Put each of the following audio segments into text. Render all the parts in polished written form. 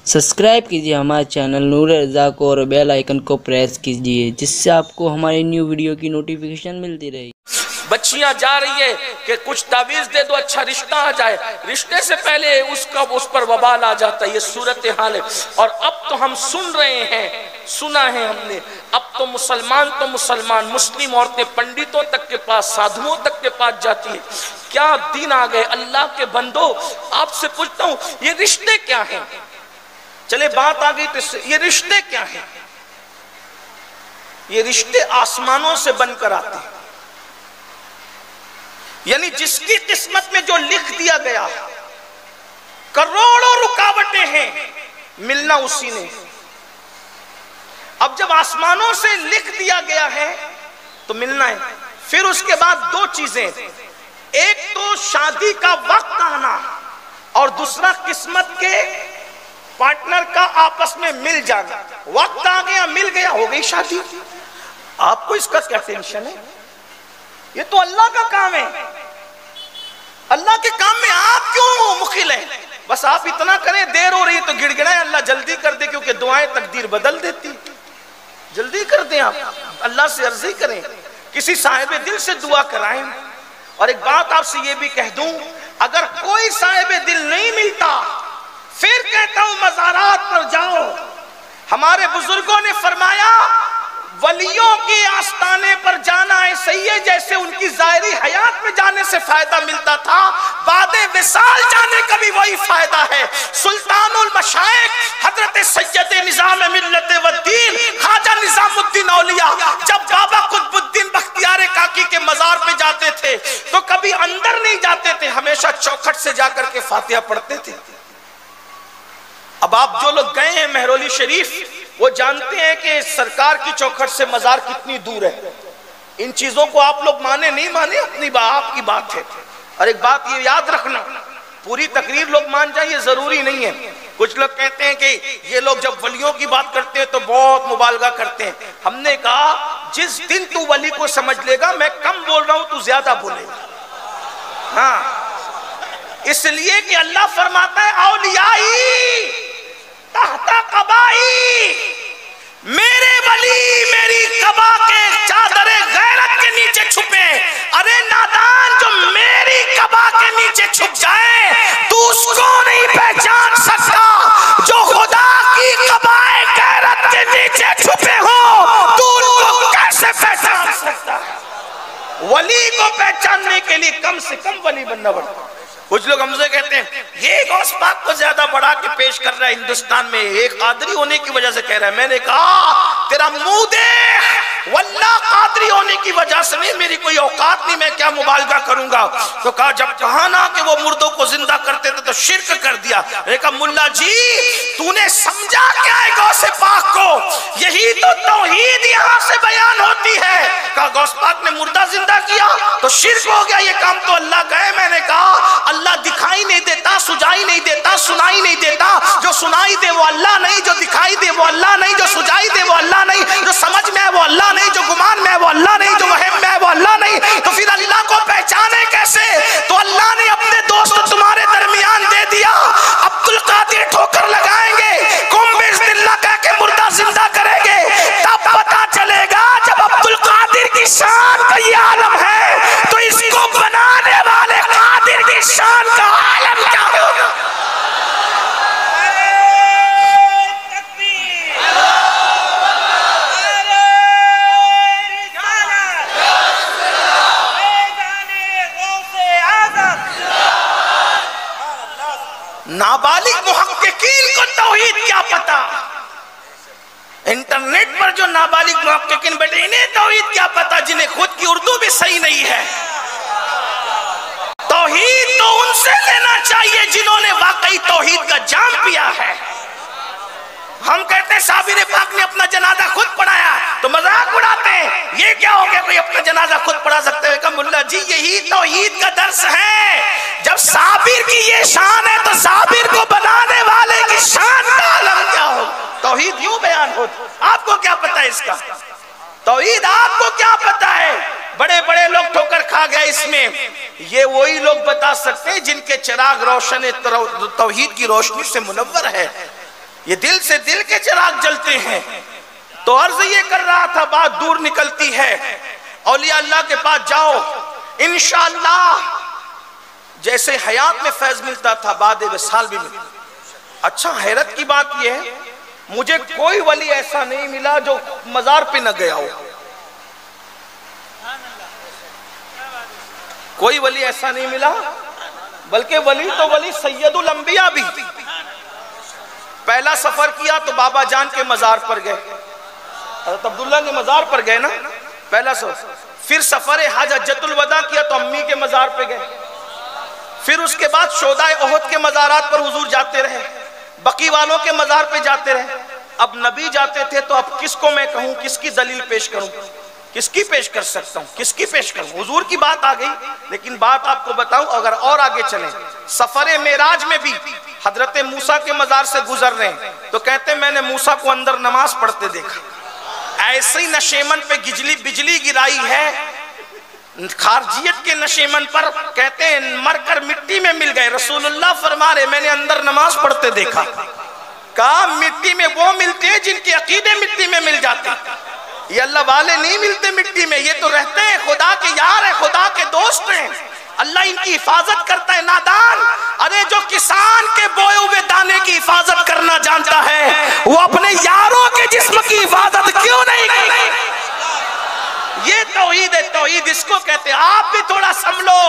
Subscribe کیجیے ہمارے channel نور رضا کو اور بیل آئیکن کو پریس کیجیے جس سے آپ کو ہماری نیو ویڈیو کی نوٹیفیکیشن ملتی رہے۔ بچیاں جا رہی ہے کہ کچھ تعویذ دے دو اچھا رشتہ آ جائے، رشتے سے پہلے اس پر وبال آ جاتا ہے۔ یہ صورتحال ہے۔ اور اب تو ہم سن رہے ہیں، سنا ہے ہم نے، اب تو مسلمان مسلم عورتیں پنڈتوں تک کے پاس، سادھوؤں تک کے پاس جاتی ہیں۔ کیا دین آ گئے اللہ کے بندو۔ آپ سے پوچھتا ہوں یہ رشتے کیا ہیں؟ چلے بات آ گئی تو یہ رشتے کیا ہیں؟ یہ رشتے آسمانوں سے بن کر آتے ہیں، یعنی جس کی قسمت میں جو لکھ دیا گیا، کروڑوں رکاوٹیں ہیں، ملنا اسی نے۔ اب جب آسمانوں سے لکھ دیا گیا ہے تو ملنا ہے۔ پھر اس کے بعد دو چیزیں، ایک تو شادی کا وقت آنا اور دوسرا قسمت کے پارٹنر کا آپس میں مل جانا۔ وقت آ گیا، مل گیا، ہو گئی شادی۔ آپ کو اس کا کیا ٹینشن ہے؟ یہ تو اللہ کا کام ہے۔ اللہ کے کام میں آپ کیوں مخل ہیں؟ بس آپ اتنا کریں، دیر ہو رہی ہے تو گڑ گڑائیں اللہ جلدی کر دے، کیونکہ دعائیں تقدیر بدل دیتی۔ جلدی کر دیں، آپ اللہ سے عرضی کریں، کسی صاحب دل سے دعا کرائیں۔ اور ایک بات آپ سے یہ بھی کہہ دوں، اگر کوئی صاحب دل نہیں ملتا، پھر کہتا ہوں مزارات پر جاؤ۔ ہمارے بزرگوں نے فرمایا ولیوں کے آستانے پر جانا ایسے ہی ہے جیسے ان کی ظاہری حیات میں جانے سے فائدہ ملتا تھا، بعد وصال جانے کا بھی وہی فائدہ ہے۔ سلطان المشائخ حضرت سید نظام ملت والدین خواجہ نظام الدین اولیاء جب بابا قطب الدین بختیار کاکی کے مزار پہ جاتے تھے تو کبھی اندر نہیں جاتے تھے، ہمیشہ چوکھٹ سے جا کر کے فاتحہ پڑھتے تھے۔ اب آپ جو لوگ گئے ہیں مہرولی شریف وہ جانتے ہیں کہ سرکار کی چوکھٹ سے مزار کتنی دور ہے۔ ان چیزوں کو آپ لوگ مانے نہیں مانے اپنی آپ کی بات ہے۔ اور ایک بات یہ یاد رکھنا، پوری تقریر لوگ مان جائیں یہ ضروری نہیں ہے۔ کچھ لوگ کہتے ہیں کہ یہ لوگ جب ولیوں کی بات کرتے ہیں تو بہت مبالغہ کرتے ہیں۔ ہم نے کہا جس دن تو ولی کو سمجھ لے گا میں کم بول رہا ہوں تو زیادہ بولے گا۔ ہاں، اس لیے کہ اللہ فرماتا ہے اولیائی تحت قبائی، میرے ولی میری قبا کے چادر غیرت کے نیچے چھپے۔ ارے نادان، جو میری قبا کے نیچے چھپ جائے تو اس کو نہیں پہچان سکتا، جو خدا کی قبا غیرت کے نیچے چھپے ہو تو ان کو کیسے پہچان سکتا ہے؟ ولی کو پہچاننے کے لیے کم سے کم ولی بننا پڑتا ہے۔ کچھ لوگ ہم سے کہتے ہیں یہ غوث پاک کو زیادہ بڑھا کے پیش کر رہا ہے ہندوستان میں، ایک قادری ہونے کی وجہ سے کہہ رہا ہے۔ میں نے کہا تیرا منہ دیکھ، واللہ قادری ہونے کی وجہ سے نہیں، میری کوئی اوقات نہیں، میں کیا مبالغہ کروں گا۔ تو کہا جب کہا نا کہ وہ مردوں کو زندہ کرتے تھے تو شرک کر دیا۔ میں نے کہا ملا جی تو نے سمجھا کیا ہے غوث پاک کو؟ یہی تو توحید یہاں سے بیان ہوتی ہے۔ کہا غوث پاک نے مردہ زندہ کیا تو شرک ہو گیا، یہ کام تو اللہ کا ہے۔ میں نے کہا اللہ دکھائی نہیں دیتا، سجائی نہیں دیتا، سنائی نہیں دیتا۔ جو سنائی دے وہ اللہ نہیں، جو دکھائی دے وہ اللہ نہیں، جو سجائی دے وہ اللہ نہیں، جو سمجھ میں ہے وہ اللہ نہیں، جو گمان میں ہے وہ اللہ نہیں، جو وہم میں ہے وہ اللہ نہیں۔ تو پھر اللہ کو پہچانے کیسے؟ تو اللہ نے اپنے دوست تمہارے درمیان دے دیا، عبد القادر ٹھوکر لگائیں گے، قم بسم اللہ کہہ کے مردہ زندہ کریں گے، تب پتا چلے گا جب عبد القادر کی شان کا یہ عالم ہے تو اس کو بنانے والے قادر کی شان کا عالم کیا ہوگا۔ نابالغ محققین کو توحید کیا پتا؟ انٹرنیٹ پر جو نابالغ محققین بیٹھے انہیں توحید کیا پتا جنہیں خود کی اردو بھی صحیح نہیں ہے۔ توحید تو ان سے لینا چاہیے جنہوں نے واقعی توحید کا جام پیا ہے۔ ہم کہتے ہیں صابر پاک نے اپنا جنازہ خود پڑھایا تو مذاق اڑاتے ہیں، یہ کیا ہو گیا کوئی اپنا جنازہ خود پڑھا سکتے ہوئے؟ کہ ملا جی یہی توحید کا درس ہے۔ جب صابر کی یہ شان ہے تو صابر کو بنانے والے کی شان کا عالم کیا ہو؟ توحید یوں بیان ہوتی۔ آپ کو کیا پتا ہے اس کا؟ توحید آپ کو کیا پتا ہے؟ بڑے بڑے لوگ ٹھوکر کھا گئے اس میں۔ یہ وہی لوگ بتا سکتے ہیں جن کے چراغ روشن توحید کی روشنی سے منور ہے۔ یہ دل سے دل کے چراغ جلتے ہیں. تو عرض یہ کر رہا تھا، بات دور نکلتی ہے. اولیاء اللہ کے پاس جاؤ انشاءاللہ جیسے حیات میں فیض ملتا تھا بعد وصال بھی ملتا. اچھا حیرت کی بات یہ ہے مجھے کوئی ولی ایسا نہیں ملا جو مزار پہ نہ گیا ہو. کوئی ولی ایسا نہیں ملا، بلکہ ولی تو ولی سید الانبیاء بھی. پہلا سفر کیا تو بابا جان کے مزار پر گئے، حضرت عبداللہ کے مزار پر گئے نا پہلا سفر. پھر سفر حج حجۃ الوداع کیا تو امی کے مزار پہ گئے. پھر اس کے بعد شہدائے احد کے مزارات پر حضور جاتے رہے، بقی والوں کے مزار پہ جاتے رہے. اب نبی جاتے تھے تو اب کس کو میں کہوں، کس کی دلیل پیش کروں، کس کی پیش کر سکتا ہوں، کس کی پیش کروں. حضور کی بات آ گئی. لیکن بات آپ کو بتاؤں اگر اور آگے چلیں، سفر معراج میں بھی حضرت موسیٰ کے مزار سے گزر رہے ہیں تو کہتے ہیں میں نے موسیٰ کو اندر نماز پڑھتے دیکھا. ایسی نشیمن پہ بجلی گرائی ہے، خارجیت کے نشیمن پر کہتے ہیں مر کر مٹی میں مل گئے. رسول اللہ فرما رہے میں نے اندر نماز پڑھتے دیکھا. کہا مٹی میں وہ ملتے ہیں جن کے عقیدے مٹی میں مل جاتے ہیں، یہ اللہ والے نہیں ملتے مٹی میں. یہ تو رہتے ہیں خدا کے یار ہیں، خدا کے دوست ہیں، اللہ ان کی حفاظت کرتا ہے. نادان، ارے جو کسان کے بوئے ہوئے دانے کی حفاظت کرنا جانتا ہے وہ اپنے یاروں کے جسم کی حفاظت کیوں نہیں کرے؟ یہ توحید ہے. توحید اس کو کہتے ہیں. آپ بھی تھوڑا سنبھلو.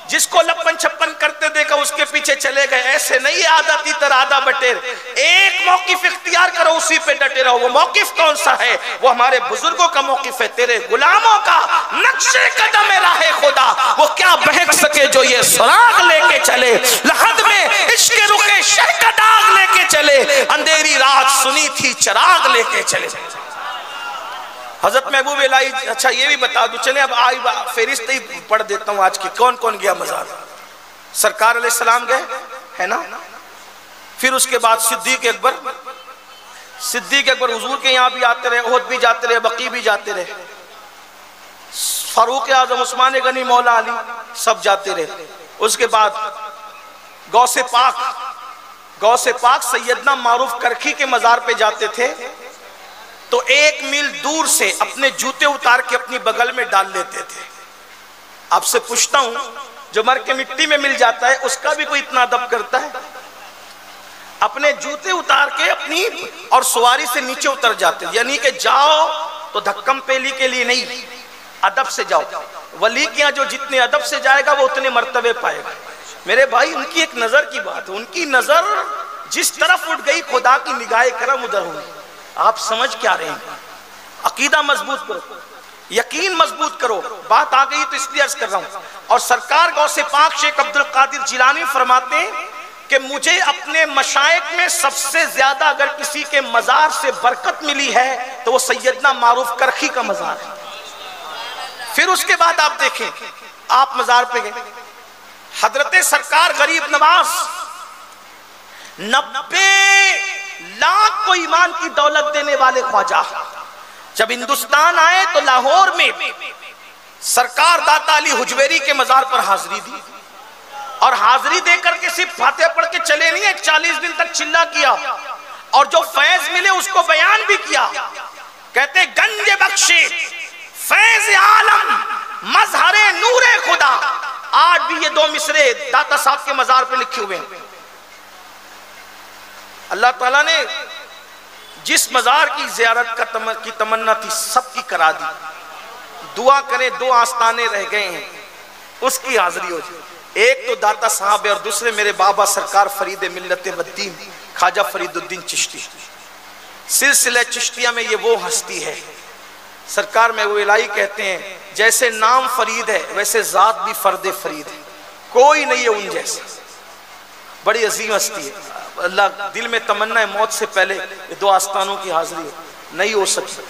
جس کو لپن چھپن کرتے دیکھا اس کے پیچھے چلے گئے، ایسے نہیں آدھا تیتر آدھا بٹیر. ایک موقف اختیار کرو، اسی پہ ڈٹے رہو. وہ موقف کون سا ہے؟ وہ ہمارے بزرگوں کا موقف ہے، تیرے غلاموں کا نقش قدم راہ خدا. وہ کیا بہک سکے جو یہ سراغ لے کے چلے، لحد میں عشق رخ شہ کا داغ لے کے چلے، اندھیری رات سنی تھی چراغ لے کے چلے. حضرت محبوب الہی. اچھا یہ بھی بتا دو، چلیں اب آئی فہرست ہی پڑھ دیتا ہوں آج کی. کون کون گیا مزار؟ سرکار علیہ السلام گئے ہے نا. پھر اس کے بعد صدیق اکبر حضور کے یہاں بھی آتے رہے، احد بھی جاتے رہے، بقی بھی جاتے رہے. فاروق اعظم، عثمان غنی، مولا علی سب جاتے رہے. اس کے بعد غوث پاک سیدنا معروف کرکھی کے مزار پہ جاتے تھے تو 1 میل دور سے اپنے جوتے اتار کے اپنی بغل میں ڈال لیتے تھے. آپ سے پوچھتا ہوں جو مر کے مٹی میں مل جاتا ہے اس کا بھی کوئی اتنا ادب کرتا ہے؟ اپنے جوتے اتار کے اپنی اور سواری سے نیچے اتر جاتے ہیں. یعنی کہ جاؤ تو دھکم پیلی کے لیے نہیں، ادب سے جاؤ. ولی کے یہاں جو جتنے ادب سے جائے گا وہ اتنے مرتبے پائے گا. میرے بھائی ان کی ایک نظر کی بات ہے، ان کی نظر جس طرف اٹھ گئی خدا کی نگاہ کرم ادھر ہوئی. آپ سمجھ کیا رہے ہیں؟ عقیدہ مضبوط کرو، یقین مضبوط کرو. بات آ گئی تو اس لیے عرض کر رہا ہوں. اور سرکار غوث پاک شیخ عبد القادر جیلانی فرماتے ہیں کہ مجھے اپنے مشائخ میں سب سے زیادہ اگر کسی کے مزار سے برکت ملی ہے تو وہ سیدنا معروف کرکھی کا مزار ہے. پھر اس کے بعد آپ دیکھیں، آپ مزار پہ گئے، حضرت سرکار غریب نواز 90 لاکھ کو ایمان کی دولت دینے والے خواجہ جب ہندوستان آئے تو لاہور میں سرکار داتا علی حجویری کے مزار پر حاضری دی. اور حاضری دے کر کے صرف فاتحہ پڑھ کے چلے نہیں، ایک 40 دن تک چلا کیا اور جو فیض ملے اس کو بیان بھی کیا. کہتے گنج بخشے فیض عالم مظہر نور خدا. آج بھی یہ 2 مصرے داتا صاحب کے مزار پہ لکھے ہوئے ہیں. اللہ تعالیٰ نے جس مزار کی زیارت کی تمنا تھی سب کی کرا دی. دعا کریں 2 آستانے رہ گئے ہیں اس کی حاضری ہو جائے. ایک تو داتا صاحب ہے اور دوسرے میرے بابا سرکار فرید ملت والدین خواجہ فرید الدین چشتی. سلسلہ چشتیہ میں یہ وہ ہستی ہے. سرکار میں وہ الہی کہتے ہیں جیسے نام فرید ہے ویسے ذات بھی فرد فرید ہے، کوئی نہیں ہے ان جیسے. بڑی عظیم ہستی ہے. اللہ دل میں تمنا ہے موت سے پہلے یہ 2 آستانوں کی حاضری نہیں ہو سکتی.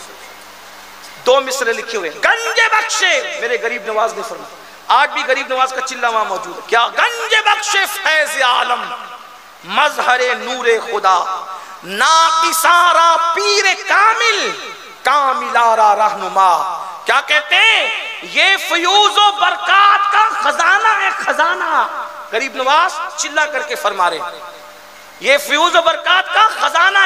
2 مصرے لکھے ہوئے گنج بخشے میرے غریب نواز نے فرمایا. آج بھی غریب نواز کا چلہ وہاں موجود ہے. کیا گنج بخشے فیض عالم مظہر نور خدا، ناقصارا پیر کامل کاملارا رہنما. کیا کہتے ہیں؟ یہ فیوز و برکات کا خزانہ ہے، خزانہ. غریب نواز چلا کر کے فرما رہے ہیں یہ فیوز و برکات کا خزانہ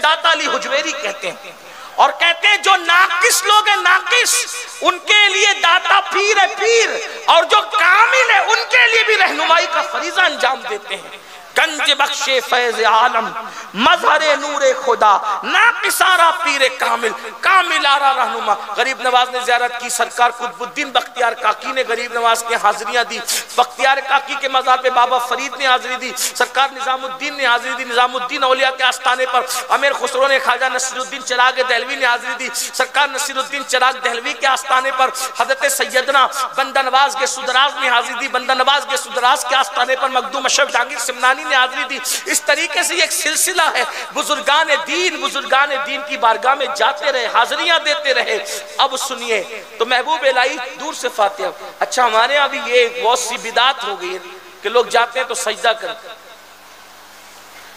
داتا علی حجویری کہتے ہیں، اور کہتے ہیں جو ناقص لوگ ہیں ناقص ان کے لیے داتا پیر ہے پیر، اور جو کامل ہے ان کے لیے بھی رہنمائی کا فریضہ انجام دیتے ہیں۔ گنج بخش فیض عالم مظہر نور خدا، ناقص آرا پیر کامل، کامل آرا رہنما۔ غریب نواز نے زیارت کی، سرکار قطب الدین بختیار کاکی نے غریب نواز کے حاضریاں دی، بختیار کاکی کے مزار پہ بابا فرید نے حاضری دی، سرکار نظام الدین نے حاضری دی، نظام الدین اولیاء کے آستانے پر امیر خسرو نے خواجہ نصیر الدین چراغ دہلوی نے حاضری دی، سرکار نصیر الدین چراغ دہلوی کے آستانے پر حضرت سیدنا بندہ نواز کے سدراز نے حاضری دی، بندہ نواز کے سدراز کے آستانے پر مخدوم اشرف جہانگیر سمنانی نے حاضری دی۔ اس طریقے سے ایک سلسلہ ہے، بزرگان دین کی بارگاہ میں جاتے رہے، حاضریاں دیتے رہے۔ اب سنیے تو محبوب الہی دور سے فاتحہ۔ اچھا ہمارے یہاں بھی یہ بہت سی بدعت ہو گئی ہے کہ لوگ جاتے ہیں تو سجدہ کرتے،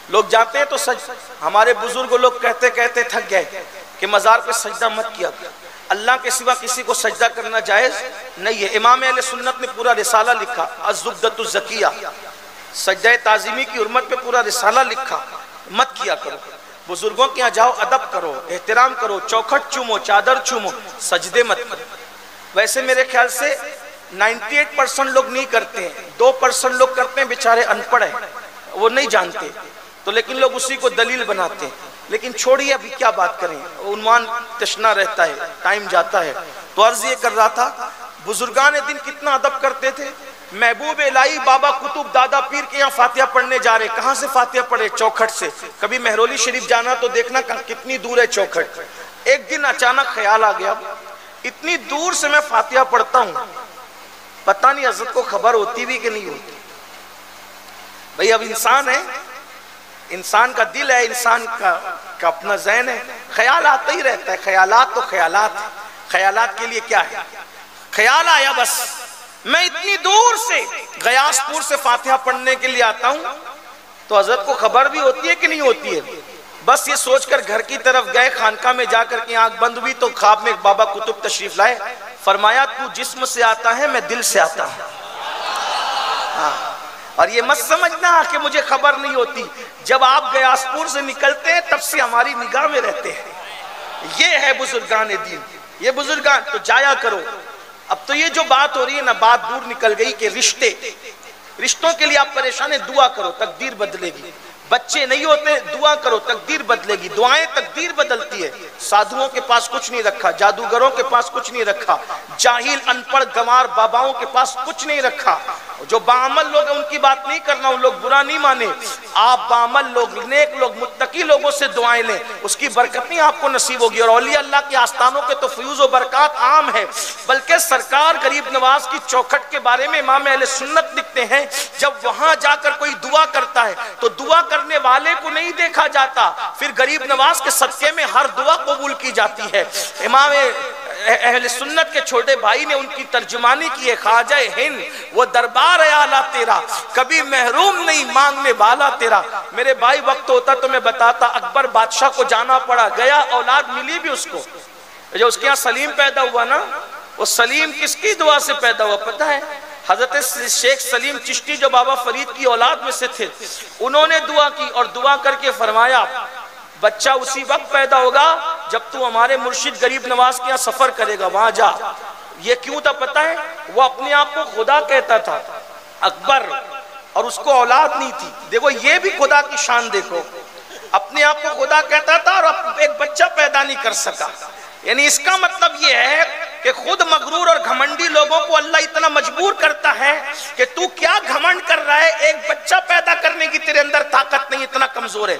لوگ جاتے ہیں تو ہمارے بزرگ لوگ کہتے کہتے تھک گئے کہ مزار پہ سجدہ مت کیا، اللہ کے سوا کسی کو سجدہ کرنا جائز نہیں ہے۔ امام اہل سنت نے پورا رسالہ لکھا الزبدۃ الزکیہ، سجدہ تعظیمی کی حرمت پہ پورا رسالہ لکھا، مت کیا کرو۔ بزرگوں کے یہاں جاؤ، ادب کرو، احترام کرو، چوکھٹ چومو، چادر چومو، سجدے مت کرو۔ ویسے میرے خیال سے 98% لوگ نہیں کرتے ہیں، 2% لوگ کرتے ہیں، بیچارے ان پڑھ ہیں، وہ نہیں جانتے تو لیکن لوگ اسی کو دلیل بناتے ہیں۔ لیکن چھوڑیے ابھی کیا بات کریں، عنوان تشنا رہتا ہے، ٹائم جاتا ہے۔ تو عرض یہ کر رہا تھا بزرگان دین کتنا ادب کرتے تھے۔ محبوب الہی بابا قطب دادا پیر کے یہاں فاتحہ پڑھنے جا رہے، کہاں سے فاتحہ پڑھے؟ چوکھٹ سے۔ کبھی مہرولی شریف جانا تو دیکھنا کتنی دور ہے چوکھٹ۔ ایک دن اچانک خیال آ گیا اتنی دور سے میں فاتحہ پڑھتا ہوں، پتہ نہیں حضرت کو خبر ہوتی بھی کہ نہیں ہوتی۔ بھئی اب انسان ہے، انسان کا دل ہے، انسان کا اپنا ذہن ہے، خیال آتا ہی رہتا ہے۔ خیالات تو خیالات ہیں، خیالات کے لیے کیا ہے؟ خیال آیا بس میں اتنی دور سے غیاث پور سے فاتحہ پڑھنے کے لیے آتا ہوں تو حضرت کو خبر بھی ہوتی ہے کہ نہیں ہوتی ہے؟ بس یہ سوچ کر گھر کی طرف گئے، خانقاہ میں جا کر کے آنکھ بند ہوئی تو خواب میں بابا قطب تشریف لائے، فرمایا تو جسم سے آتا ہے، میں دل سے آتا ہوں۔ اور یہ مت سمجھنا کہ مجھے خبر نہیں ہوتی، جب آپ غیاث پور سے نکلتے ہیں تب سے ہماری نگاہ میں رہتے ہیں۔ یہ ہے بزرگان دین، یہ بزرگان تو جایا کرو۔ اب تو یہ جو بات ہو رہی ہے نا، بات دور نکل گئی کہ رشتوں کے لیے آپ پریشان ہیں، دعا کرو تقدیر بدلے گی۔ بچے نہیں ہوتے، دعا کرو تقدیر بدلے گی، دعائیں تقدیر بدلتی ہے۔ سادھوؤں کے پاس کچھ نہیں رکھا، جادوگروں کے پاس کچھ نہیں رکھا، جاہل انپڑھ گنوار باباؤں کے پاس کچھ نہیں رکھا۔ جو باعمل لوگ ہیں ان کی بات نہیں کرنا، ان لوگ برا نہیں مانے، آپ باعمل لوگ، نیک لوگ، متقی لوگوں سے دعائیں لیں، اس کی برکت نہیں آپ کو نصیب ہوگی۔ اور اولیاء اللہ کے آستانوں کے تو فیوز و برکات عام ہے، بلکہ سرکار غریب نواز کی چوکھٹ کے بارے میں امام اہل سنت لکھتے ہیں جب وہاں جا کر کوئی دعا کرتا ہے تو دعا کرنے والے کو نہیں دیکھا جاتا، پھر غریب نواز کے صدقے میں ہر دعا قبول کی جاتی ہے۔ امام اہل سنت کے چھوٹے بھائی نے ان کی ترجمانی کی ہے، خواجہ ہند وہ دربار اعلیٰ تیرا، کبھی محروم نہیں مانگنے والا تیرا۔ میرے بھائی وقت ہوتا تو میں بتاتا، اکبر بادشاہ کو جانا پڑا، گیا، اولاد ملی بھی اس کو۔ جو اس کے یہاں سلیم پیدا ہوا نا، وہ سلیم کس کی دعا سے پیدا ہوا پتہ ہے؟ حضرت شیخ سلیم چشتی جو بابا فرید کی اولاد میں سے تھے، انہوں نے دعا کی اور دعا کر کے فرمایا بچہ اسی وقت پیدا ہوگا جب تو ہمارے مرشد غریب نواز کے یہاں سفر کرے گا، وہاں جا۔ یہ کیوں تھا پتہ ہے؟ وہ اپنے آپ کو خدا کہتا تھا اکبر، اور اس کو اولاد نہیں تھی۔ دیکھو یہ بھی خدا کی شان دیکھو، اپنے آپ کو خدا کہتا تھا اور ایک بچہ پیدا نہیں کر سکا۔ یعنی اس کا مطلب یہ ہے کہ خود مغرور اور گھمنڈی لوگوں کو اللہ اتنا مجبور کرتا ہے کہ تو کیا گھمنڈ کر رہا ہے، ایک بچہ پیدا کرنے کی تیرے اندر طاقت نہیں، اتنا کمزور ہے۔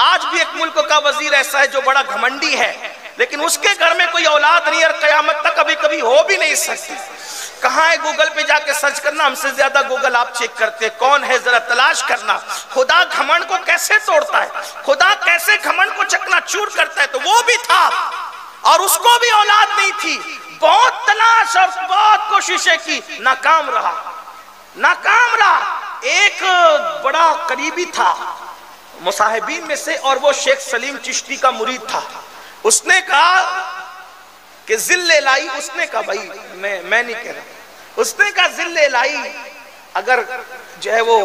آج بھی ایک ملک کا وزیر ایسا ہے جو بڑا گھمنڈی ہے، لیکن اس کے گھر میں کوئی اولاد نہیں اور قیامت تک کبھی کبھی ہو بھی نہیں سکتی۔ کہاں ہے؟ گوگل پہ جا کے سرچ کرنا، ہم سے زیادہ گوگل آپ چیک کرتے، کون ہے ذرا تلاش کرنا۔ خدا گھمنڈ کو کیسے توڑتا ہے، خدا کیسے گھمنڈ کو چکنا چور کرتا ہے۔ تو وہ بھی تھا اور اس کو بھی اولاد نہیں تھی، بہت تلاش اور بہت کوششیں کی، ناکام رہا۔ ایک بڑا قریبی تھا مصاحبین میں سے، اور وہ شیخ سلیم چشتی کا مرید تھا۔ اس نے کہا کہ ذل الہی، اس نے کہا بھائی میں نہیں کہہ رہا، اس نے کہا ذل الہی اگر جو ہے وہ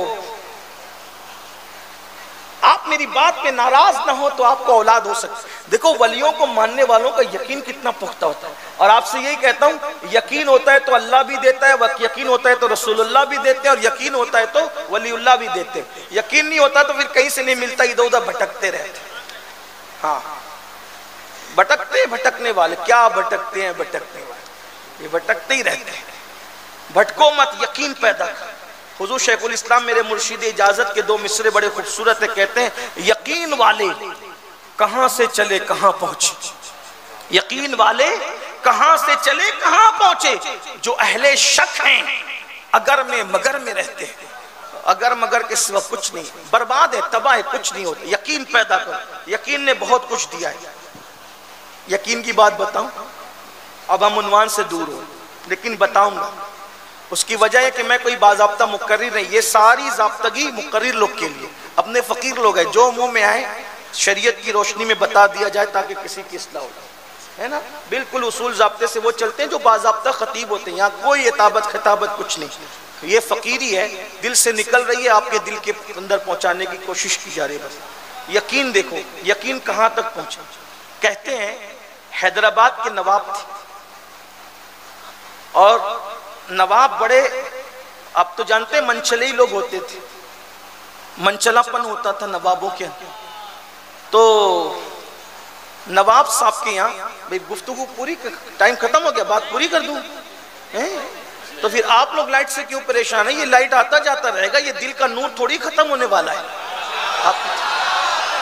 آپ میری بات پہ ناراض نہ ہو تو آپ کو اولاد ہو سکتی. دیکھو ولیوں کو ماننے والوں کا یقین کتنا پختہ ہوتا ہے. اور آپ سے یہی کہتا ہوں یقین ہوتا ہے تو اللہ بھی دیتا ہے, یقین ہوتا ہے تو رسول اللہ بھی دیتے ہیں, اور یقین ہوتا ہے تو ولی اللہ بھی دیتے ہیں. یقین نہیں ہوتا تو پھر کہیں سے نہیں ملتا, ادھر ادھر بھٹکتے رہتے. ہاں بھٹکنے والے کیا بھٹکتے ہیں, بھٹکنے والے یہ بھٹکتے ہی رہتے ہیں. بھٹکو مت, یقین پیدا کر. حضور شیخ الاسلام میرے مرشد اجازت کے 2 مصرے بڑے خوبصورت ہیں, کہتے ہیں یقین والے کہاں سے چلے کہاں پہنچے, یقین والے کہاں سے چلے کہاں پہنچے, جو اہل شک ہیں اگر میں مگر میں رہتے ہیں, اگر مگر کے سوا کچھ نہیں, برباد ہے تباہ ہے, کچھ نہیں ہوتا. یقین پیدا کر. یقین نے بہت کچھ دیا ہے. یقین کی بات بتاؤں, اب ہم عنوان سے دور ہوں لیکن بتاؤں گا. اس کی وجہ ہے کہ میں کوئی باضابطہ مقرر نہیں, یہ ساری ضابطگی مقرر لوگ کے لیے, اپنے فقیر لوگ ہیں, جو منہ میں آئے شریعت کی روشنی میں بتا دیا جائے تاکہ کسی کی اصلاح ہو ہے نا. بالکل اصول ضابطے سے وہ چلتے ہیں جو باضابطہ خطیب ہوتے ہیں. یہاں کوئی اطابت خطابت کچھ نہیں, یہ فقیری ہے, دل سے نکل رہی ہے, آپ کے دل کے اندر پہنچانے کی کوشش کی جا رہی ہے. بس یقین دیکھو, یقین کہاں تک پہنچا. کہتے ہیں حیدرآباد کے نواب تھے, اور نواب بڑے, آپ تو جانتے ہیں منچلے ہی لوگ ہوتے تھے, منچلا پن ہوتا تھا نوابوں کے اندر. تو نواب صاحب کے یہاں بھئی گفتگو پوری, ٹائم ختم ہو گیا, بات پوری کر دوں. تو پھر آپ لوگ لائٹ سے کیوں پریشان ہیں, یہ لائٹ آتا جاتا رہے گا, یہ دل کا نور تھوڑی ختم ہونے والا ہے.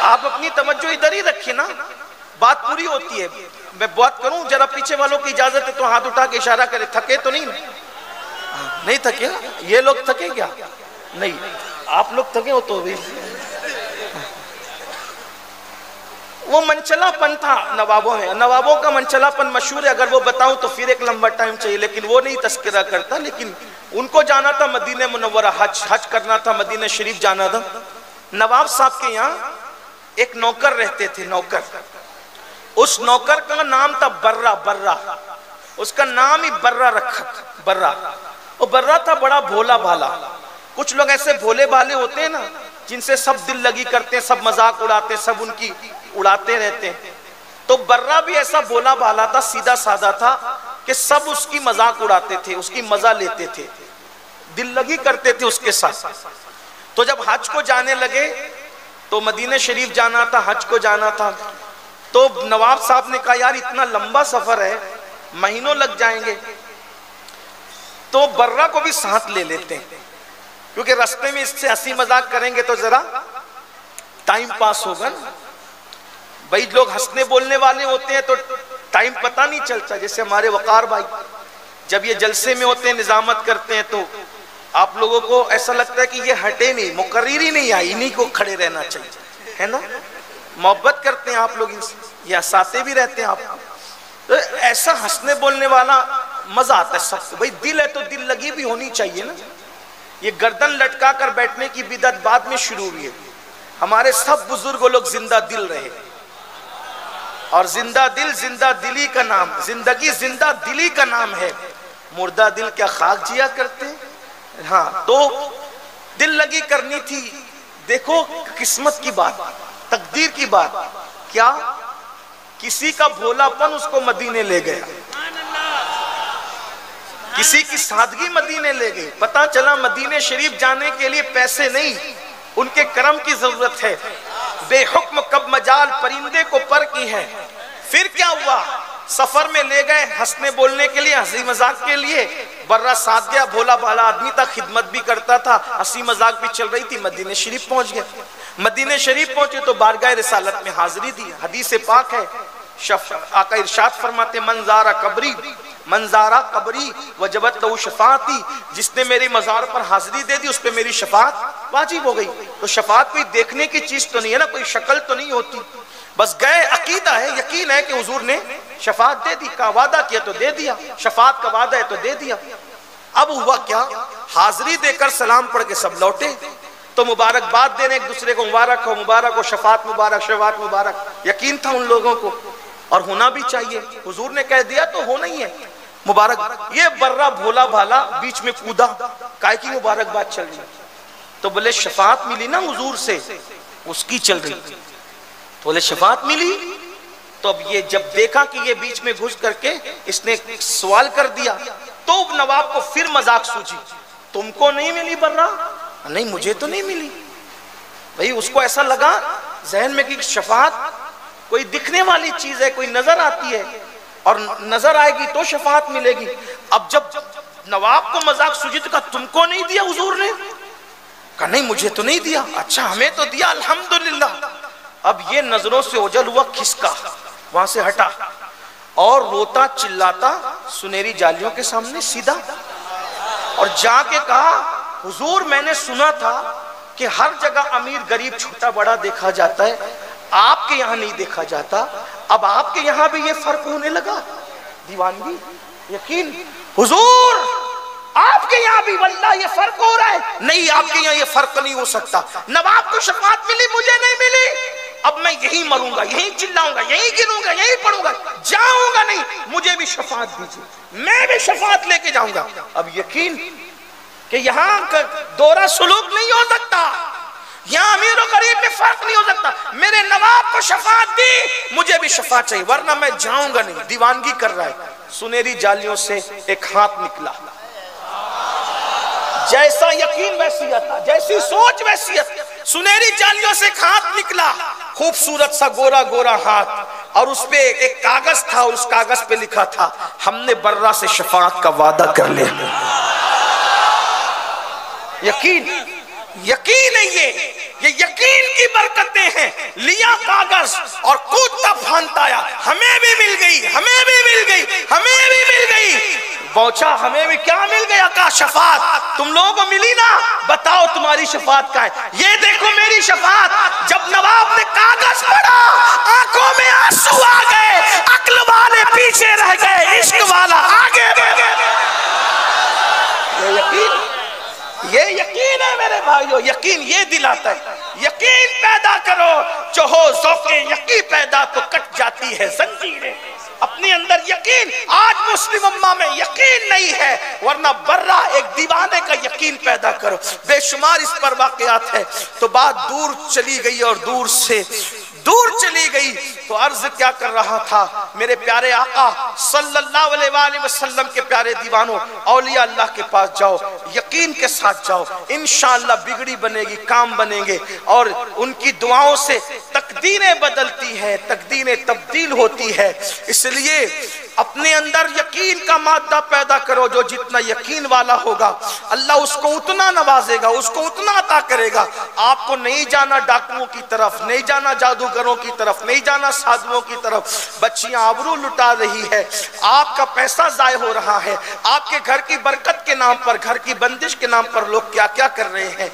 آپ اپنی توجہ ادھر ہی رکھیں نا, بات پوری ہوتی ہے. میں بات کروں, ذرا پیچھے والوں کی اجازت ہے تو ہاتھ اٹھا کے اشارہ کرے. تھکے تو نہیں, نہیں تھکے, یہ لوگ تھکے کیا نہیں, آپ لوگ تھکے ہو تو بھی. وہ منچلا پن تھا نوابوں میں, نوابوں کا منچلا پن مشہور ہے, اگر وہ بتاؤں تو پھر ایک لمبا ٹائم چاہیے, لیکن وہ نہیں تذکرہ کرتا. لیکن ان کو جانا تھا مدینہ منورہ, حج کرنا تھا, مدینہ شریف جانا تھا. نواب صاحب کے یہاں ایک نوکر رہتے تھے, نوکر. اس نوکر کا نام تھا برہ, برہ, اس کا نام ہی برہ رکھا, برہ. وہ برہ تھا بڑا بھولا بھالا. کچھ لوگ ایسے بھولے بھالے ہوتے ہیں نا جن سے سب دل لگی کرتے ہیں, سب مذاق اڑاتے ہیں, سب ان کی اڑاتے رہتے ہیں. تو برہ بھی ایسا بھولا بھالا تھا, سیدھا سادہ تھا کہ سب اس کی مذاق اڑاتے تھے, اس کی مزہ لیتے تھے, دل لگی کرتے تھے اس کے ساتھ. تو جب حج کو جانے لگے تو مدینہ شریف جانا تھا, حج کو جانا تھا, تو نواب صاحب نے کہا یار اتنا لمبا سفر ہے, مہینوں لگ جائیں گے, تو برہ کو بھی ساتھ لے لیتے ہیں, کیونکہ راستے میں اس سے ہنسی مذاق کریں گے تو ذرا ٹائم پاس ہوگا. بھائی لوگ ہنسنے بولنے والے ہوتے ہیں تو ٹائم پتہ نہیں چلتا. جیسے ہمارے وقار بھائی جب یہ جلسے میں ہوتے ہیں, نظامت کرتے ہیں, تو آپ لوگوں کو ایسا لگتا ہے کہ یہ ہٹے نہیں, مقرر ہی نہیں آئی, انہی کو کھڑے رہنا چاہیے, ہے نا. محبت کرتے ہیں آپ لوگ ان سے, یا ساتھے بھی رہتے ہیں آپ. تو ایسا ہنسنے بولنے والا مزہ آتا ہے سب کو. بھائی دل ہے تو دل لگی بھی ہونی چاہیے نا. یہ گردن لٹکا کر بیٹھنے کی بدعت بعد میں شروع ہوئی ہے. ہمارے سب بزرگ لوگ زندہ دل رہے, اور زندہ دل زندہ دلی کا نام, زندگی زندہ دلی کا نام ہے. مردہ دل کیا خاک جیا کرتے. ہاں, تو دل لگی کرنی تھی. دیکھو قسمت کی بات, تقدیر کی بات, کیا کسی کا بھولا پن اس کو مدینے لے گیا, کسی کی سادگی مدینے لے گئی. پتہ چلا مدینے شریف جانے کے لیے پیسے نہیں, ان کے کرم کی ضرورت ہے. بے حکم کب مجال پرندے کو پر کی ہے. پھر کیا ہوا, سفر میں لے گئے ہنسنے بولنے کے لیے, ہنسی مذاق کے لیے. برہ ساتھ گیا, بھولا بھالا آدمی تھا, خدمت بھی کرتا تھا, ہنسی مذاق بھی چل رہی تھی. مدینہ شریف پہنچ گئے. مدینہ شریف پہنچے تو بارگاہ رسالت میں حاضری دی. حدیث پاک ہے, آقا ارشاد فرماتے من زارا قبری, من زارا قبری وجبت لہو شفاعتی, جس نے میری مزار پر حاضری دے دی اس پہ میری شفاعت واجب ہو گئی. تو شفاعت کوئی دیکھنے کی چیز تو نہیں ہے نا, کوئی شکل تو نہیں ہوتی. بس گئے, عقیدہ ہے, یقین ہے کہ حضور نے شفاعت دے دی, کا وعدہ کیا تو دے دیا, شفاعت کا وعدہ ہے تو دے دیا. اب ہوا کیا, حاضری دے کر سلام پڑھ کے سب لوٹے. تو مبارکباد دینے ایک دوسرے کو, مبارک ہو, مبارک ہو, شفاعت مبارک, شفاعت مبارک. یقین تھا ان لوگوں کو, اور ہونا بھی چاہیے. حضور نے کہہ دیا تو ہونا ہی ہے. مبارک. یہ برہ بھولا بھالا بیچ میں کودا, کائے کی مبارکباد چل رہی. تو بولے شفاعت ملی نا حضور سے, اس کی چل رہی تھی. تو بولے شفاعت ملی. تو اب یہ جب دیکھا کہ یہ بیچ میں گھس کر کے اس نے سوال کر دیا تو نواب کو پھر مذاق سوچی, تم کو نہیں ملی برہ؟ نہیں مجھے تو نہیں ملی. بھئی اس کو ایسا لگا ذہن میں کہ شفاعت کوئی دکھنے والی چیز ہے, کوئی نظر آتی ہے اور نظر آئے گی تو شفاعت ملے گی. اب جب نواب کو مذاق سوچی تو کہا تم کو نہیں دیا حضور نے؟ کہا نہیں مجھے تو نہیں دیا. اچھا ہمیں تو دیا الحمدللہ. اب یہ نظروں سے اوجھل ہوا, کھسکا, وہاں سے ہٹا اور روتا چلاتا سنہری جالیوں کے سامنے سیدھا اور جا کے کہا حضور میں نے سنا تھا کہ ہر جگہ امیر غریب چھوٹا بڑا دیکھا جاتا ہے, آپ کے یہاں نہیں دیکھا جاتا. اب آپ کے یہاں بھی یہ فرق ہونے لگا. دیوانگی یقین حضور آپ کے یہاں بھی واللہ یہ فرق ہو رہا ہے. نہیں آپ کے یہاں یہ فرق نہیں ہو سکتا. نواب کو شفاعت ملی مجھے نہیں ملی. اب میں یہی مروں گا, یہی چلاؤں گا, یہی گروں گا, یہی پڑھوں گا, جاؤں گا نہیں. مجھے بھی شفاعت دیجیے, میں بھی شفاعت لے کے جاؤں گا. اب یقین کہ یہاں دورہ سلوک نہیں ہو سکتا, یہاں امیر و غریب میں فرق نہیں ہو سکتا. میرے نواب کو شفاعت دی, مجھے بھی شفاعت چاہیے ورنہ میں جاؤں گا نہیں. دیوانگی کر رہا ہے. سنہری جالیوں سے ایک ہاتھ نکلا, جیسا یقین ویسی عطا, جیسی سوچ ویسی عطا. سنہری جالیوں سے ایک ہاتھ نکلا, خوبصورت سا گورا گورا ہاتھ, اور اس پہ ایک کاغذ تھا اور اس کاغذ پہ لکھا تھا ہم نے برہ سے شفاعت کا وعدہ کر لیا. یقین یقین ہے یہ یقین کی برکتیں ہیں. لیا کاغذ اور کودتا پھانتا آیا, ہمیں بھی مل گئی, ہمیں بھی مل گئی, ہمیں بھی مل گئی. پہنچا ہمیں بھی کیا مل گیا؟ کہا شفاعت. تم لوگوں کو ملی نا, بتاؤ تمہاری شفاعت کا ہے. یہ دیکھو میری شفاعت. جب نواب نے کاغذ پڑھا آنکھوں میں آنسو آ گئے, عقل والے پیچھے رہ گئے, عشق والا آگے بڑھ گئے. یہ یقین ہے میرے بھائیو, یقین یہ دلاتا ہے. یقین پیدا کرو, جو ہو ذوق یقین پیدا تو کٹ جاتی ہے زنجیریں. اپنے اندر یقین, آج مسلم امہ میں یقین نہیں ہے, ورنہ برہ ایک دیوانے کا یقین پیدا کرو. بے شمار اس پر واقعات ہے. تو بات دور چلی گئی اور دور سے دور چلی گئی. تو عرض کیا کر رہا تھا, میرے پیارے آقا صلی اللہ علیہ وآلہ وسلم کے پیارے دیوانوں, اولیاء اللہ کے پاس جاؤ, یقین کے ساتھ جاؤ, انشاءاللہ بگڑی بنے گی, کام بنیں گے, اور ان کی دعاؤں سے تقدیریں بدلتی ہیں, تقدیریں تبدیل ہوتی ہے. اس لیے اپنے اندر یقین کا مادہ پیدا کرو. جو جتنا یقین والا ہوگا اللہ اس کو اتنا نوازے گا, اس کو اتنا عطا کرے گا. آپ کو نہیں جانا ڈاکوؤں کی طرف, نہیں جانا جادوگروں کی طرف, نہیں جانا سادھوؤں کی طرف. بچیاں آبرو لٹا رہی ہے, آپ کا پیسہ ضائع ہو رہا ہے, آپ کے گھر کی برکت کے نام پر, گھر کی بندش کے نام پر لوگ کیا کیا کر رہے ہیں.